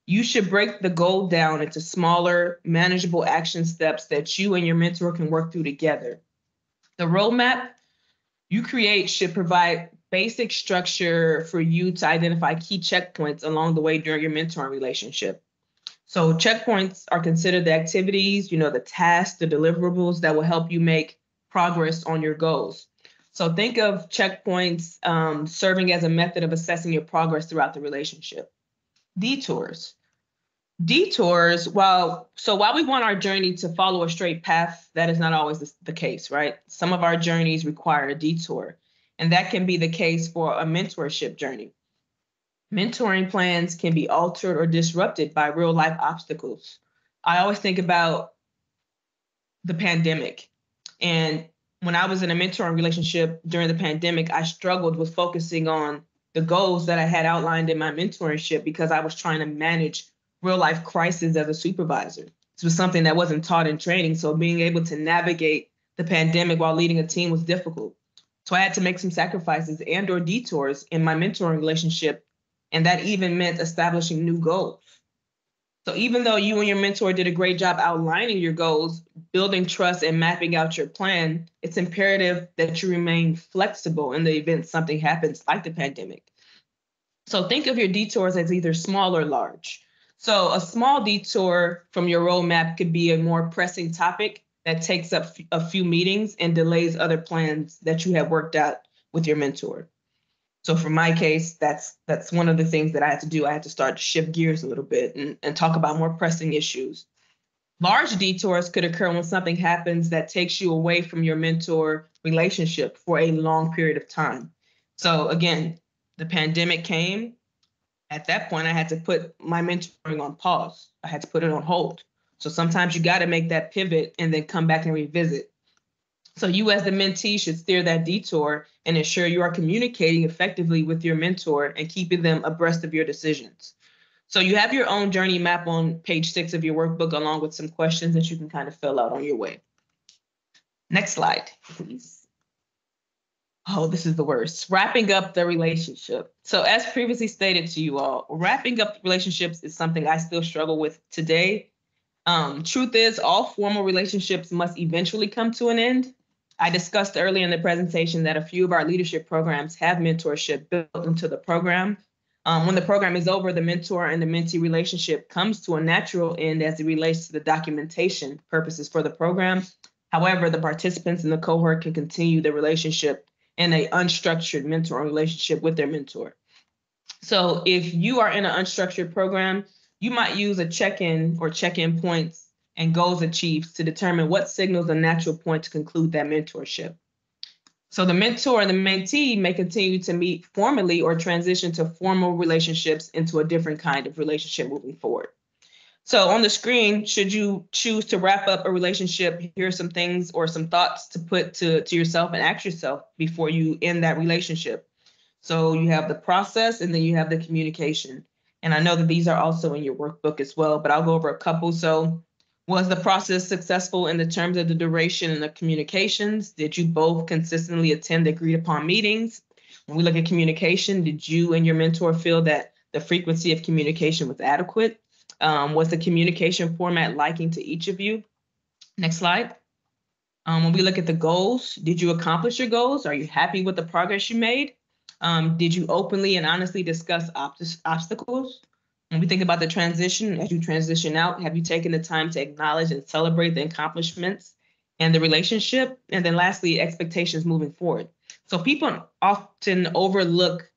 You should break the goal down into smaller, manageable action steps that you and your mentor can work through together. The roadmap you create should provide basic structure for you to identify key checkpoints along the way during your mentoring relationship. So checkpoints are considered the activities, the tasks, the deliverables that will help you make progress on your goals. So think of checkpoints serving as a method of assessing your progress throughout the relationship. Detours, while we want our journey to follow a straight path, that is not always the case, right? Some of our journeys require a detour, and that can be the case for a mentorship journey. Mentoring plans can be altered or disrupted by real life obstacles. I always think about the pandemic. And when I was in a mentoring relationship during the pandemic, I struggled with focusing on the goals that I had outlined in my mentorship because I was trying to manage real life crisis as a supervisor. This was something that wasn't taught in training. So being able to navigate the pandemic while leading a team was difficult. So I had to make some sacrifices and or detours in my mentoring relationship. And that even meant establishing new goals. So even though you and your mentor did a great job outlining your goals, building trust and mapping out your plan, it's imperative that you remain flexible in the event something happens like the pandemic. So think of your detours as either small or large. So a small detour from your roadmap could be a more pressing topic that takes up a few meetings and delays other plans that you have worked out with your mentor. So for my case, that's one of the things that I had to do. I had to start to shift gears a little bit and talk about more pressing issues. Large detours could occur when something happens that takes you away from your mentor relationship for a long period of time. So again, the pandemic came. At that point, I had to put my mentoring on pause. I had to put it on hold. So sometimes you got to make that pivot and then come back and revisit. So you as the mentee should steer that detour and ensure you are communicating effectively with your mentor and keeping them abreast of your decisions. So you have your own journey map on page 6 of your workbook, along with some questions that you can kind of fill out on your way. Next slide, please. Oh, this is the worst. Wrapping up the relationship. So as previously stated to you all, wrapping up relationships is something I still struggle with today. Truth is, all formal relationships must eventually come to an end. I discussed earlier in the presentation that a few of our leadership programs have mentorship built into the program. When the program is over, the mentor and the mentee relationship comes to a natural end as it relates to the documentation purposes for the program. However, the participants in the cohort can continue the relationship in an unstructured mentoring relationship with their mentor. So if you are in an unstructured program, you might use a check-in or check-in points and goals achieved to determine what signals a natural point to conclude that mentorship. So the mentor and the mentee may continue to meet formally or transition to formal relationships into a different kind of relationship moving forward. So on the screen, should you choose to wrap up a relationship, here are some things or some thoughts to put to yourself and ask yourself before you end that relationship. So you have the process and then you have the communication. And I know that these are also in your workbook as well, but I'll go over a couple. So was the process successful in the terms of the duration and the communications? Did you both consistently attend agreed upon meetings? When we look at communication, did you and your mentor feel that the frequency of communication was adequate? Was the communication format liking to each of you? Next slide. When we look at the goals, did you accomplish your goals? Are you happy with the progress you made? Did you openly and honestly discuss obstacles? When we think about the transition, as you transition out, have you taken the time to acknowledge and celebrate the accomplishments and the relationship. And then lastly, expectations moving forward. So people often overlook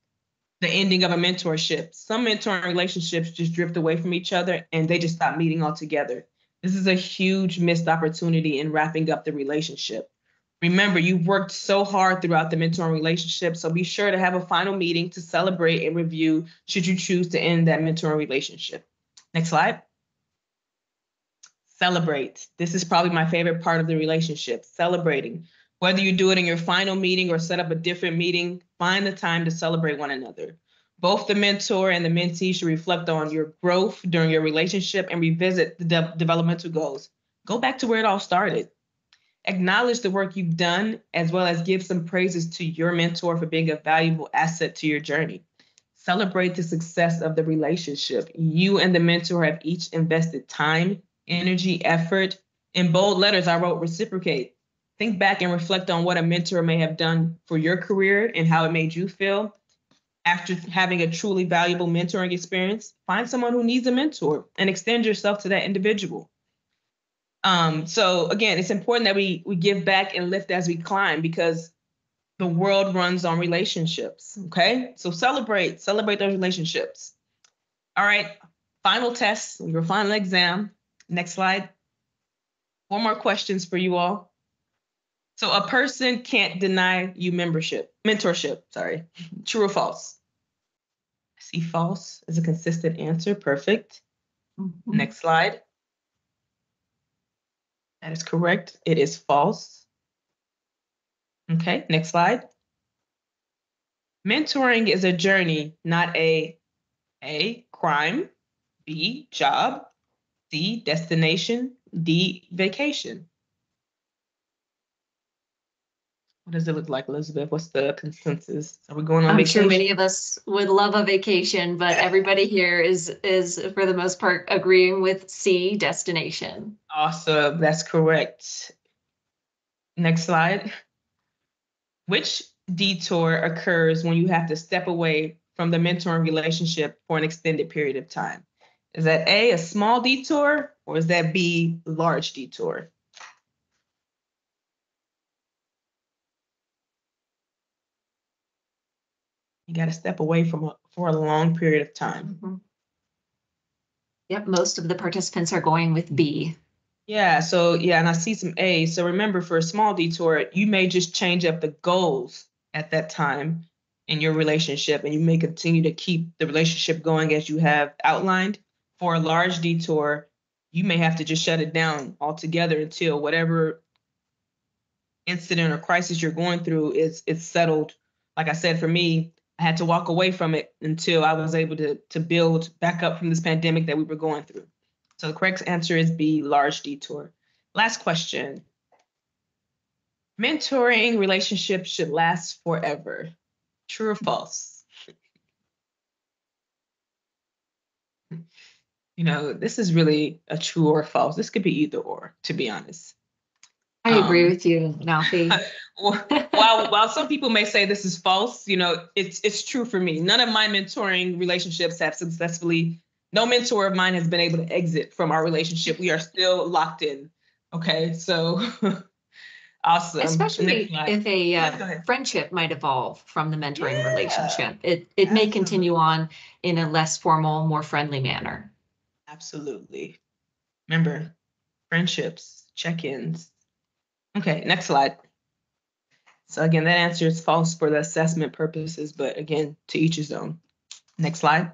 the ending of a mentorship. Some mentoring relationships just drift away from each other and they just stop meeting altogether. This is a huge missed opportunity in wrapping up the relationship. Remember, you've worked so hard throughout the mentoring relationship, so be sure to have a final meeting to celebrate and review should you choose to end that mentoring relationship. Next slide. Celebrate. This is probably my favorite part of the relationship, celebrating. Whether you do it in your final meeting or set up a different meeting, find the time to celebrate one another. Both the mentor and the mentee should reflect on your growth during your relationship and revisit the developmental goals. Go back to where it all started. Acknowledge the work you've done, as well as give some praises to your mentor for being a valuable asset to your journey. Celebrate the success of the relationship. You and the mentor have each invested time, energy, effort. In bold letters, I wrote reciprocate. Think back and reflect on what a mentor may have done for your career and how it made you feel. After having a truly valuable mentoring experience, find someone who needs a mentor and extend yourself to that individual. So again, it's important that we give back and lift as we climb, because the world runs on relationships. Okay, so celebrate those relationships. All right, final test, your final exam. Next slide. 4 more questions for you all. So a person can't deny you mentorship, sorry. True or false? I see false as a consistent answer. Perfect. Mhm. Next slide. That is correct. It is false. Okay, next slide. Mentoring is a journey, not A, crime, B, job, C, destination, D, vacation. What does it look like, Elizabeth? What's the consensus? Are we going on I'm vacation? sure many of us would love a vacation, but everybody here is for the most part agreeing with C, destination. Awesome, that's correct. Next slide. Which detour occurs when you have to step away from the mentoring relationship for an extended period of time? Is that A, a small detour, or is that B, large detour? You got to step away for a long period of time. Mhm. Yep, most of the participants are going with B. Yeah, so yeah, and I see some A's. So remember, for a small detour, you may just change up the goals at that time in your relationship, and you may continue to keep the relationship going as you have outlined. For a large detour, you may have to just shut it down altogether until whatever incident or crisis you're going through is settled. Like I said, for me, I had to walk away from it until I was able to build back up from this pandemic that we were going through. So the correct answer is B, large detour. Last question. Mentoring relationships should last forever. True or false? You know, this is really a true or false. This could be either or, to be honest. I agree with you, Nafi. While some people may say this is false, you know, it's true for me. None of my mentoring relationships have successfully, no mentor of mine has been able to exit from our relationship. We are still locked in. Okay, so awesome. Especially if Go a ahead. friendship might evolve from the mentoring Yeah, relationship. It may absolutely. continue on in a less formal, more friendly manner. Absolutely. Remember, friendships, check-ins. Okay, next slide. So again, that answer is false for the assessment purposes, but again, to each his own. Next slide.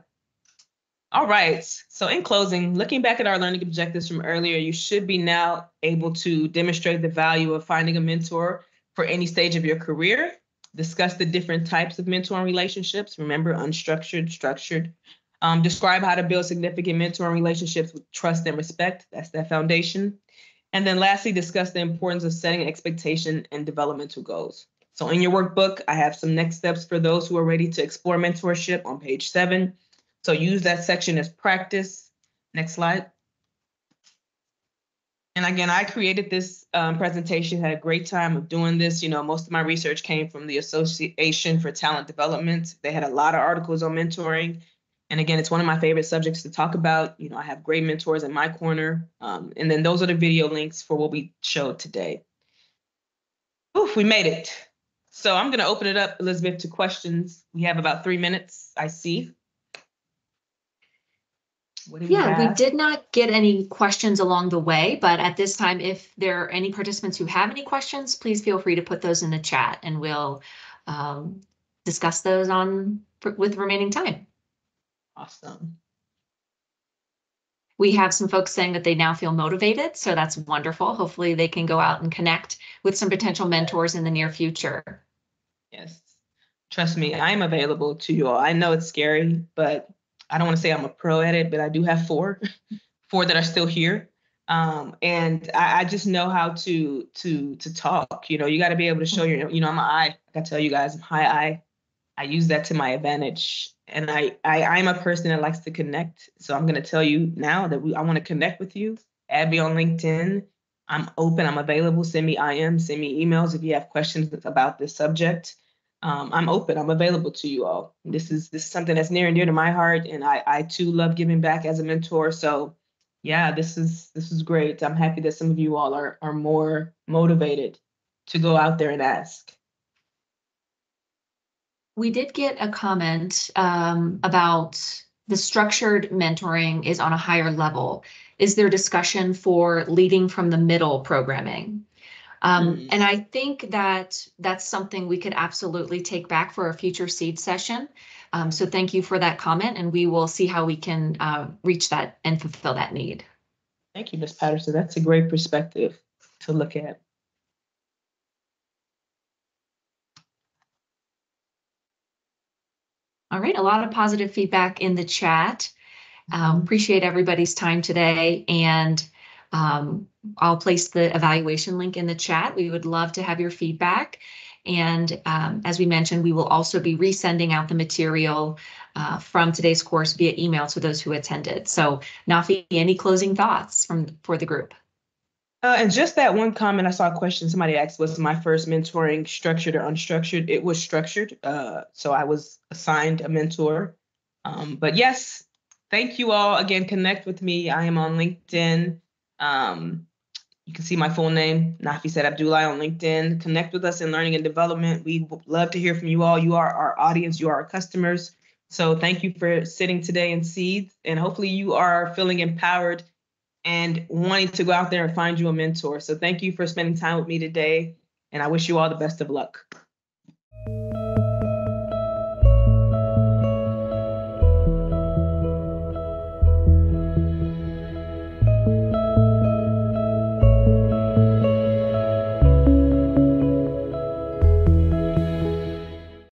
All right, so in closing, looking back at our learning objectives from earlier, you should be now able to demonstrate the value of finding a mentor for any stage of your career, discuss the different types of mentoring relationships, remember unstructured, structured, describe how to build significant mentoring relationships with trust and respect, that's that foundation. And then lastly, discuss the importance of setting expectation and developmental goals. So in your workbook, I have some next steps for those who are ready to explore mentorship on page 7. So use that section as practice. Next slide. And again, I created this presentation, had a great time of doing this. You know, most of my research came from the Association for Talent Development. They had a lot of articles on mentoring. And again, it's one of my favorite subjects to talk about. You know, I have great mentors in my corner. And then those are the video links for what we showed today. Oof, we made it. So I'm going to open it up, Elizabeth, to questions. We have about 3 minutes, I see. What do we Yeah, we have? did not get any questions along the way, but at this time, if there are any participants who have any questions, please feel free to put those in the chat and we'll discuss those with remaining time. Awesome. We have some folks saying that they now feel motivated, so that's wonderful. Hopefully they can go out and connect with some potential mentors in the near future. Yes. Trust me, I'm available to you all. I know it's scary, but I don't want to say I'm a pro at it, but I do have four that are still here. And I just know how to talk. You got to be able to show I'm an I. Like I tell you guys, I'm high I. I use that to my advantage. And I'm a person that likes to connect. So I'm going to tell you now that I want to connect with you. Add me on LinkedIn. I'm open. I'm available. Send me emails if you have questions about this subject. I'm open. I'm available to you all. This is something that's near and dear to my heart. And I too love giving back as a mentor. So yeah, this is great. I'm happy that some of you all are more motivated to go out there and ask. We did get a comment about the structured mentoring is on a higher level. Is there discussion for leading from the middle programming? And I think that that's something we could absolutely take back for a future seed session. So thank you for that comment, and we will see how we can reach that and fulfill that need. Thank you, Ms. Patterson. That's a great perspective to look at. All right, a lot of positive feedback in the chat. Appreciate everybody's time today, and I'll place the evaluation link in the chat. We would love to have your feedback. And as we mentioned, we will also be resending out the material from today's course via email to those who attended. So Nafi, any closing thoughts for the group? And just that one comment, I saw a question somebody asked, was my first mentoring structured or unstructured? It was structured. So I was assigned a mentor. But yes, thank you all. Again, connect with me. I am on LinkedIn. You can see my full name, Nafisat Abdulai, on LinkedIn. Connect with us in learning and development. We would love to hear from you all. You are our audience. You are our customers. So thank you for sitting today in Seeds. And hopefully you are feeling empowered and wanting to go out there and find you a mentor. So thank you for spending time with me today. And I wish you all the best of luck.